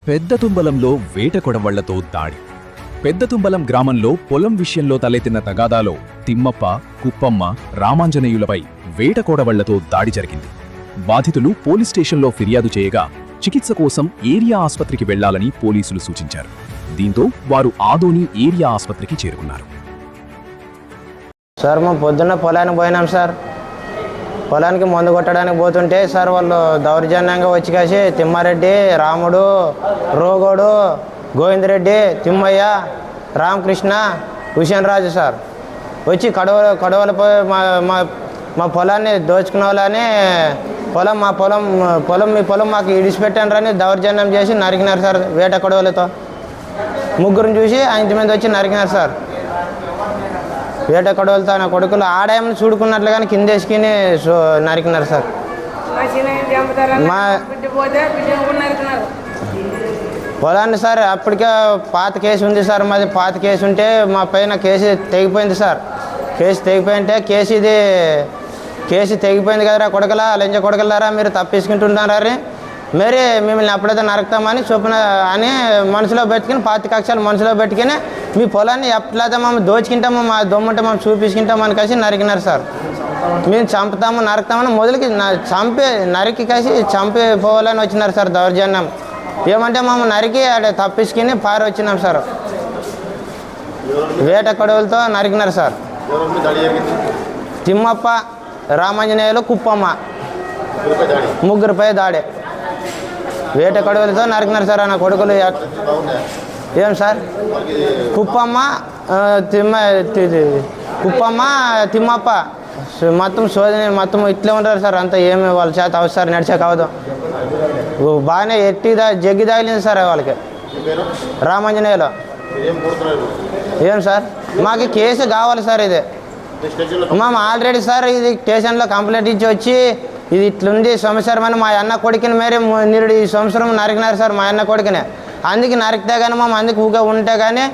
పెద్దతుంబలంలో వేట కొడవళ్లతో దాడి. పెద్దతుంబలం గ్రామంలో పొలం విషయంలో తలెత్తిన తగాదాలో తిమ్మప్ప, కుప్పమ్మ, రామాంజనేయులపై వేట కొడవళ్లతో దాడి జరిగింది. బాధితులు పోలీస్ స్టేషన్లో ఫిర్యాదు చేయగా చికిత్స కోసం ఏరియా ఆస్పత్రికి వెళ్లాలని పోలీసులు సూచించారు. దీంతో వారు ఆదోని ఏరియా ఆస్పత్రికి చేరుకున్నారు. సార్ మేము పొద్దున్న పొలానికి పోయినాం సార్. పొలానికి మందు కొట్టడానికి పోతుంటే సార్ వాళ్ళు దౌర్జన్యంగా వచ్చి కాసి తిమ్మారెడ్డి, రాముడు, రోగోడు, గోవిందరెడ్డి, తిమ్మయ్య, రామకృష్ణ, హుసేన్ రాజు సార్ వచ్చి కడవలపై మా పొలాన్ని దోచుకునే వాళ్ళని మీ పొలం మాకు ఇడిచిపెట్టానని దౌర్జన్యం చేసి నరికినారు సార్. వేట కొడవలతో ముగ్గురిని చూసి ఇంటి మీద వచ్చి నరికినారు సార్. వేట కొడవలతో నా కొడుకులు ఆడాయమని చూడుకున్నట్లుగానే కిందేసుకుని నరికినారు సార్. మా పొలాన్ని సార్ అప్పటికే పాత కేసు ఉంది సార్. మాది పాత కేసు ఉంటే మా పైన కేసు తెగిపోయింది సార్. కేసు తెగిపోయింటే కేసు తెగిపోయింది కదరా కొడకలా, లంచ కొడకలారా, మీరు తప్పించుకుంటున్నారా మరి మిమ్మల్ని అప్పుడైతే నరుకుతామని చొప్పున అని మనసులో పెట్టుకుని 5 కక్షలు మనసులో పెట్టుకుని మీ పొలాన్ని ఎట్లయితే మమ్మల్ని దోచుకుంటాము, మా దొమ్మంటే మనం చూపించుకుంటామని కలిసి నరికినారు సార్. మేము చంపుతాము నరుకుతామని మొదలుకి నరికి కలిసి చంపిపోవాలని వచ్చినారు సార్. దౌర్జన్యం ఏమంటే మమ్మల్ని నరికి అక్కడ తప్పించుకుని పారి వచ్చినాం సార్. వేట కొడవలతో నరికినారు సార్. తిమ్మప్ప, రామాంజనేయులు, కుప్పమ్మ ముగ్గురిపై దాడి. వేట కొడవలతో నరికినారు సార్. నా కొడుకులు ఏం సార్ కుప్పమ్మ, తిమ్మప్ప మొత్తం సోదరి మొత్తం ఇట్లే ఉంటారు సార్. అంతా ఏమి వాళ్ళ చేత అవు సార్, నడిచే కావదు. బాగానే జగ్గి తగిలింది సార్ వాళ్ళకి. రామాంజనేయులు ఏం సార్ మాకు కేసు కావాలి సార్. ఇది మేము ఆల్రెడీ సార్ ఇది స్టేషన్లో కంప్లైంట్ ఇచ్చి వచ్చి ఇది ఇట్లుంది సంవత్సరం మా అన్న కొడుకుని మేరే మీరు ఈ సంవత్సరం నరికినారు సార్ మా అన్న కొడుకునే. అందుకు నరికితే కానీ మేము అందుకు ఊగా ఉంటే కానీ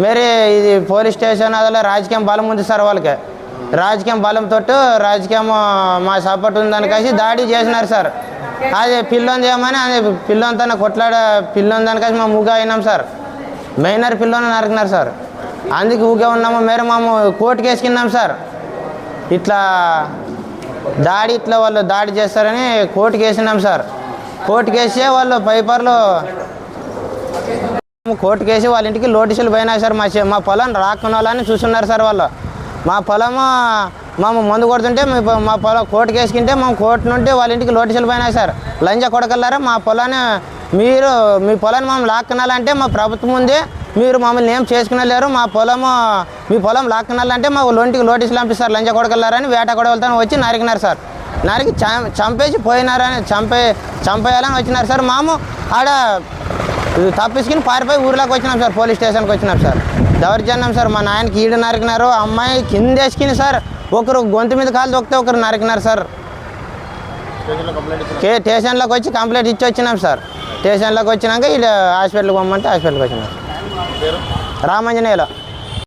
మేరే ఇది పోలీస్ స్టేషన్ అదిలో రాజకీయం బలం ఉంది సార్. వాళ్ళకి రాజకీయం బలంతో రాజకీయం మా సపోర్ట్ ఉందని కలిసి దాడి చేసినారు సార్. అది పిల్లని చేయమని అది పిల్లంతా పిల్లని దానికేసి మేము ఊగా అయినాం సార్. మైనర్ పిల్లని నరికినారు సార్. అందుకు ఊగా ఉన్నాము. మేరే మేము కోర్టుకు వేసుకున్నాం సార్. ఇట్లా వాళ్ళు దాడి చేస్తారని కోర్టుకు వేసినాం సార్. కోర్టుకు వేసి వాళ్ళు పేపర్లు కోర్టుకు వేసి వాళ్ళ ఇంటికి నోటీసులు పోయినాయి సార్. మా పొలం రాకున్న వాళ్ళని చూస్తున్నారు సార్. వాళ్ళు మా పొలము మేము మందు కొడుతుంటే మా పొలం కోర్టుకు వేసుకుంటే మేము కోర్టు నుండి వాళ్ళ ఇంటికి నోటీసులు పోయినాయి సార్. లంచ కొడకల్లారా మా పొలాన్ని మీ పొలాన్ని మమ్మల్ని లాక్కునాలంటే మా ప్రభుత్వం ఉంది, మీరు మమ్మల్ని ఏం చేసుకునేలేరు, మీ పొలం లాక్కునాలంటే మా ఒంటికి నోటీసులు పంపిస్తారు లంచ కొడకల్లారని వేట కొడవలతో వచ్చి నరికినారు సార్. నరికి చంపేసి పోయినారని చంపేయాలని వచ్చినారు సార్. మాము ఆడ తప్పించుకుని పారిపోయి ఊర్లోకి వచ్చినాం సార్. పోలీస్ స్టేషన్కి వచ్చినాం సార్. దౌర్జన్యం సార్. మా నాయనకి ఈడు నరికినారు, అమ్మాయి కిందేసుకుని సార్. ఒకరు గొంతు మీద కాలు దొక్కితే ఒకరు నరికినారు సార్. స్టేషన్లోకి వచ్చి కంప్లైంట్ ఇచ్చి వచ్చినాం సార్. స్టేషన్లోకి వచ్చినాక ఇలా హాస్పిటల్కి పోమంటే హాస్పిటల్కి వచ్చినాం. రామాంజనేయులు.